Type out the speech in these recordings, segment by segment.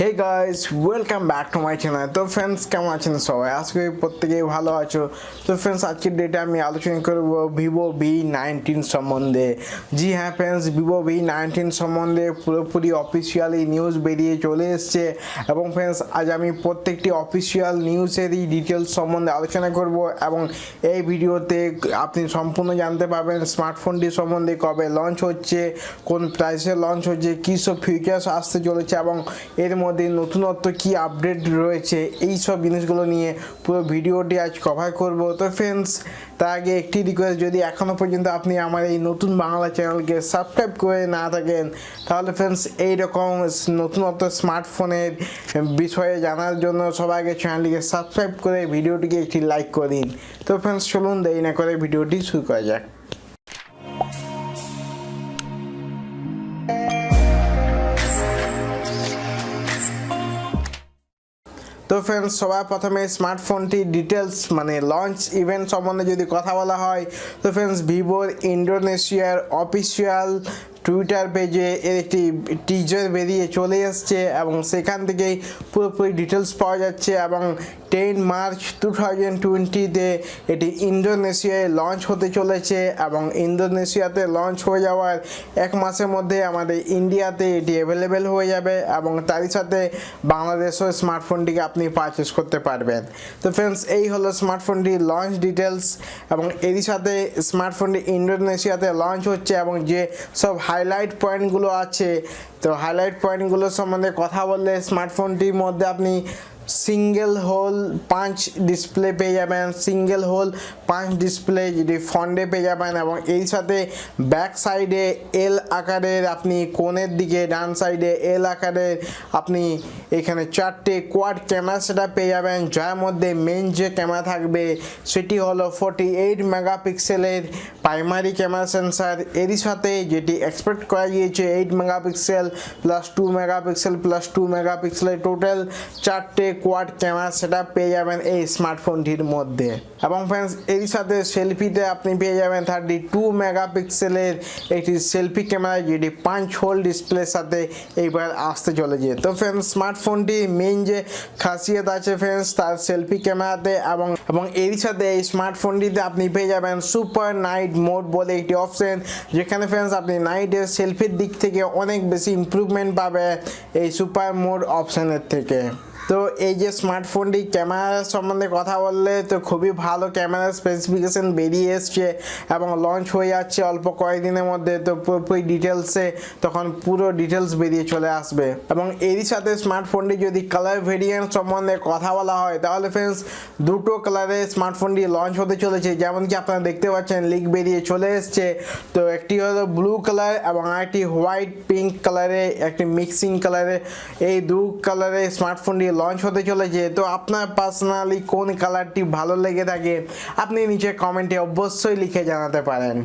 Hey guys welcome back to my channel. তো friends কেমন আছেন সবাই? আজকে প্রত্যেকেই ভালো আছো। তো ফ্রেন্ডস আজকের ডেটে আমি আলোচনা করব ভিভো V19 সম্বন্ধে। জি হ্যাঁ ফ্রেন্ডস, ভিভো V19 সম্বন্ধে পুরোপুরি অফিসিয়ালি নিউজ বেরিয়ে চলে এসছে এবং ফ্রেন্ডস আজ আমি প্রত্যেকটি অফিসিয়াল নিউজেরই ডিটেলস সম্বন্ধে আলোচনা করব এবং এই ভিডিওতে আপনি সম্পূর্ণ জানতে পারবেন স্মার্টফোনটি সম্বন্ধে, কবে লঞ্চ হচ্ছে, কোন প্রাইসে লঞ্চ হচ্ছে, কী সব ফিচার্স আসতে চলেছে এবং এর মধ্যে নতুনত্ব কি আপডেট রয়েছে, এই সব জিনিসগুলো নিয়ে পুরো ভিডিওটি আজ কভার করব। তো ফ্রেন্ডস তার আগে একটি রিকোয়েস্ট, যদি এখনও পর্যন্ত আপনি আমার এই নতুন বাংলা চ্যানেলকে সাবস্ক্রাইব করে না থাকেন তাহলে ফ্রেন্ডস এইরকম নতুনত্ব স্মার্টফোনের বিষয়ে জানার জন্য সবাই আগে চ্যানেলটিকে সাবস্ক্রাইব করে ভিডিওটিকে একটি লাইক করে দিন। তো ফ্রেন্ডস চলুন দেরি না করে ভিডিওটি শুরু করা যাক। তো ফ্রেন্ডস সবার প্রথমে স্মার্টফোনটি ডিটেলস মানে লঞ্চ ইভেন্ট সম্বন্ধে যদি কথা বলা হয়, তো ফ্রেন্ডস ভিভোর ইন্ডোনেশিয়ার অফিসিয়াল টুইটার পেজে এর একটি টিজার বেরিয়ে চলে এসছে এবং সেখান থেকেই পুরোপুরি ডিটেলস পাওয়া যাচ্ছে এবং 10 মার্চ 2020-তে এটি ইন্দোনেশিয়ায় লঞ্চ হতে চলেছে এবং ইন্দোনেশিয়াতে লঞ্চ হয়ে যাওয়ার এক মাসের মধ্যে আমাদের ইন্ডিয়াতে এটি অ্যাভেলেবেল হয়ে যাবে এবং তারই সাথে বাংলাদেশেও স্মার্টফোনটিকে আপনি পারচেস করতে পারবেন। তো ফ্রেন্ডস এই হলো স্মার্টফোনটির লঞ্চ ডিটেলস এবং এরই সাথে স্মার্টফোনটি ইন্দোনেশিয়াতে লঞ্চ হচ্ছে এবং যে সব হাইলাইট পয়েন্টগুলো আছে, তো হাইলাইট পয়েন্টগুলো সম্বন্ধে কথা বললে স্মার্টফোনটির মধ্যে আপনি সিঙ্গেল হোল পাঁচ ডিসপ্লে পেয়ে যাবেন, সিঙ্গেল হোল পাঁচ ডিসপ্লে যেটি ফ্রন্টে পেয়ে যাবেন এবং এই সাথে ব্যাক সাইডে এল আকারের, আপনি কোণের দিকে ডান সাইডে এল আকারের আপনি এখানে চারটে কোয়াড ক্যামেরা সেটা পেয়ে যাবেন, যার মধ্যে মেন যে ক্যামেরা থাকবে সেটি হলো 48 মেগাপিক্সেলের প্রাইমারি ক্যামেরা সেন্সার। এরই সাথে যেটি এক্সপেক্ট করা গিয়েছে 8 মেগাপিক্সেল প্লাস 2 মেগাপিক্সেল প্লাস 2 মেগাপিক্সেলের টোটাল চারটে কোয়াড ক্যামেরা সেটা পেয়ে যাবেন এই স্মার্টফোনটির মধ্যে। এবং ফ্রেন্ডস এর সাথে সেলফিতে আপনি পেয়ে যাবেন 32 মেগাপিক্সেলের একটি সেলফি ক্যামেরা যেটি 5 হোল ডিসপ্লের সাথে এইবার আসতে চলেছে। তো ফ্রেন্ডস স্মার্টফোনটি মেইন যে খাসিয়ত আছে ফ্রেন্ডস তার সেলফি ক্যামেরাতে এবং এর সাথে এই স্মার্টফোনটিতে আপনি পেয়ে যাবেন সুপার নাইট মোড বলে একটি অপশন, যেখানে ফ্রেন্ডস আপনি নাইটের সেলফির দিক থেকে অনেক বেশি ইমপ্রুভমেন্ট পাবে এই সুপার মোড অপশানের থেকে। তো এই যে স্মার্টফোনটি ক্যামেরা সম্বন্ধে কথা বললে তো খুবই ভালো ক্যামেরা স্পেসিফিকেশন বেরিয়ে এসছে এবং লঞ্চ হয়ে যাচ্ছে অল্প কয়েকদিনের মধ্যে। তো পুরোপুরি ডিটেলসে তখন পুরো ডিটেলস বেরিয়ে চলে আসবে এবং এরই সাথে স্মার্টফোনটি যদি কালার ভেরিয়েন্ট সম্বন্ধে কথা বলা হয় তাহলে ফ্রেন্ডস দুটো কালারে স্মার্টফোনটি লঞ্চ হতে চলেছে, যেমন কি আপনারা দেখতে পাচ্ছেন লিক বেরিয়ে চলে এসছে। তো একটি হলো ব্লু কালার এবং আরেকটি হোয়াইট পিঙ্ক কালারে, একটি মিক্সিং কালারে, এই দু কালারে স্মার্টফোনটি লঞ্চ হতে চলেছে। তো আপনার পার্সোনালি কোন কালারটি ভালো লেগে থাকে আপনি নিচে কমেন্টে অবশ্যই লিখে জানাতে পারেন।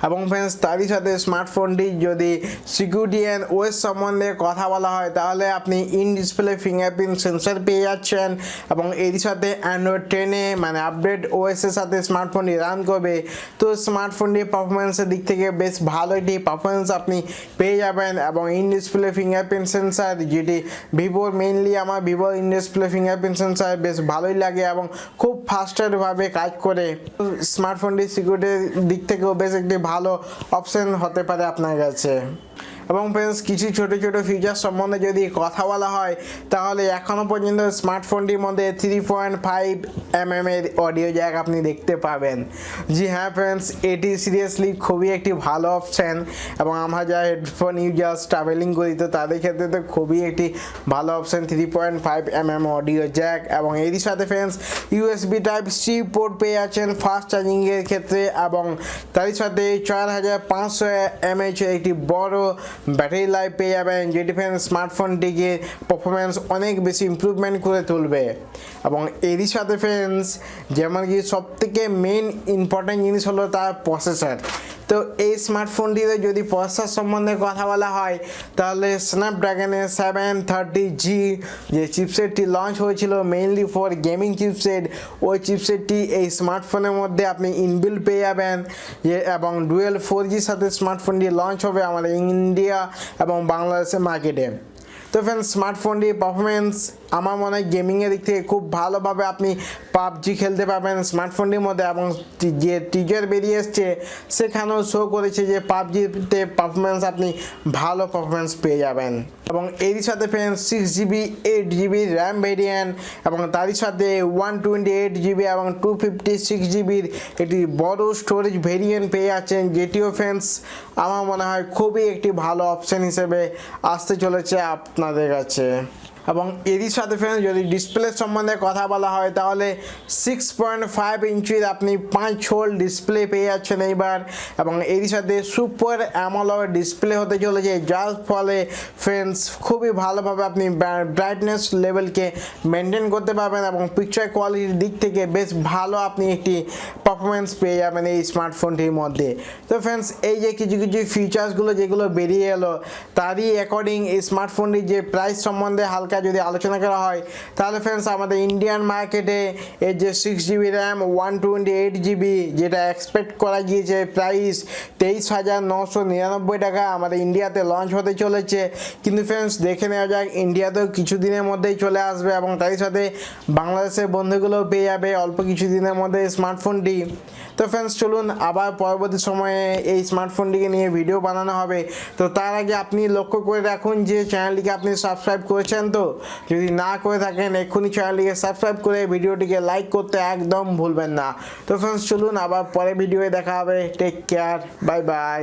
এবং ফ্রেন্ডস তারই সাথে স্মার্টফোনটি যদি সিকিউরিটি অ্যান্ড ওএস সম্বন্ধে কথা বলা হয় তাহলে আপনি ইন ডিসপ্লে ফিঙ্গারপ্রিন্ট সেন্সর পেয়ে যাচ্ছেন এবং এর সাথে অ্যান্ড্রয়েড 10-এ মানে আপডেট ওএসের সাথে স্মার্টফোনটি রান করবে। তো স্মার্টফোনটির পারফরমেন্সের দিক থেকে বেশ ভালো একটি পারফরমেন্স আপনি পেয়ে যাবেন এবং ইন ডিসপ্লে ফিঙ্গারপ্রিন্ট সেন্সর যেটি ভিভোর মেইনলি আমার ভিভোর ইন ডিসপ্লে ফিঙ্গারপ্রিন্ট সেন্সর বেশ ভালোই লাগে এবং খুব ফাস্টারভাবে কাজ করে। স্মার্টফোনটি সিকিউরিটির দিক থেকেও বেশ একটি ভালো অপশন হতে পারে আপনার কাছে। এবং ফ্রেন্ডস কিছু ছোটো ছোটো ফিচার সম্বন্ধে যদি কথা বলা হয় তাহলে এখনও পর্যন্ত স্মার্টফোনটির মধ্যে 3.5 mm এর অডিও জ্যাক আপনি দেখতে পাবেন। জি হ্যাঁ ফ্রেন্ডস, এটি সিরিয়াসলি খুবই একটি ভালো অপশান এবং আমরা যা হেডফোন ইউজার্স ট্রাভেলিং করি তো তাদের ক্ষেত্রে তো খুবই একটি ভালো অপশান 3.5 mm অডিও জ্যাক। এবং এরই সাথে ফ্রেন্ডস USB Type-C পোর্ট পেয়ে যাচ্ছেন ফাস্ট চার্জিংয়ের ক্ষেত্রে এবং তারই সাথে 4500 mAh একটি বড় ব্যাটারি লাইফ পেয়ে যাবেন, যেটি ফ্রেন্ডস স্মার্টফোনটিকে পারফরমেন্স অনেক বেশি ইমপ্রুভমেন্ট করে তুলবে। এবং এরই সাথে ফ্রেন্ডস যেমন কি সবথেকে মেন ইম্পর্ট্যান্ট জিনিস হলো তার প্রসেসর। তো এই স্মার্টফোনটিতে যদি প্রসেসর সম্বন্ধে কথা বলা হয় তাহলে স্ন্যাপড্রাগনের 730G যে চিপসেটটি লঞ্চ হয়েছিল মেইনলি ফর গেমিং চিপসেট, ওই চিপসেটটি এই স্মার্টফোনের মধ্যে আপনি ইনবিল্ট পেয়ে যাবেন এবং ডুয়েল 4Gর সাথে স্মার্টফোনটি লঞ্চ হবে আমাদের ইন্ডিয়া এবং বাংলাদেশের মার্কেটে। তো ফ্রেন্ডস স্মার্টফোনটি পারফরমেন্স আমার মনে হয় গেমিংয়ের দিক থেকে খুব ভালোভাবে আপনি পাবজি খেলতে পারবেন স্মার্টফোনটির মধ্যে, এবং যে টিজার বেরিয়ে এসছে সেখানেও শো করেছে যে পাবজিতে পারফরমেন্স আপনি ভালো পারফরমেন্স পেয়ে যাবেন। এবং এরই সাথে friends 6GB 8GB RAM variant এবং তারই সাথে 128GB এবং 256GBর একটি বড় স্টোরেজ ভেরিয়েন্ট পেয়ে যাচ্ছেন, যেটিও ফ্রেন্ডস আমার মনে হয় খুবই একটি ভালো অপশন হিসেবে আসতে চলেছে আপনাদের কাছে। এবং এরই সাথে ফ্রেন্ডস যদি ডিসপ্লে সম্বন্ধে কথা বলা হয় তাহলে 6.5 ইঞ্চির আপনি 5 হোল ডিসপ্লে পেয়ে যাচ্ছেন এইবার, এবং এরই সাথে সুপার অ্যামোলেড ডিসপ্লে হতে চলেছে, যার ফলে ফ্রেন্ডস খুবই ভালোভাবে আপনি ব্রাইটনেস লেভেলকে মেনটেন করতে পারবেন এবং পিকচার কোয়ালিটির দিক থেকে বেশ ভালো আপনি একটি পারফরমেন্স পেয়ে যাবেন এই স্মার্টফোনটির মধ্যে। তো ফ্রেন্ডস এই যে কিছু কিছু ফিচার্সগুলো যেগুলো বেরিয়ে এলো তারই অ্যাকর্ডিং এই স্মার্টফোনটির যে প্রাইস সম্বন্ধে হালকা যদি আলোচনা করা হয় তাহলে ফ্রেন্ডস আমাদের ইন্ডিয়ান মার্কেটে এর যে 6GB র্যাম 128GB যেটা এক্সপেক্ট করা গিয়েছে প্রাইস 23,999 টাকা আমাদের ইন্ডিয়াতে লঞ্চ হতে চলেছে। কিন্তু ফ্রেন্ডস দেখে নেওয়া যাক, ইন্ডিয়াতেও কিছু দিনের মধ্যেই চলে আসবে এবং তারই সাথে বাংলাদেশের বন্ধুগুলোও পেয়ে যাবে অল্প কিছু দিনের মধ্যে স্মার্টফোনটি। তো ফ্রেন্ডস চলুন আবার পরবর্তী সময়ে এই স্মার্টফোনটিকে নিয়ে ভিডিও বানানো হবে। তো তার আগে আপনি লক্ষ্য করে রাখুন যে চ্যানেলটিকে আপনি সাবস্ক্রাইব করেছেন, তো যদি না করে থাকেন এক্ষুনি চ্যানেলটিকে সাবস্ক্রাইব করে ভিডিওটিকে লাইক করতে একদম ভুলবেন না। তো ফ্রেন্ডস চলুন আবার পরে ভিডিওয়ে দেখা হবে। Take care, bye by.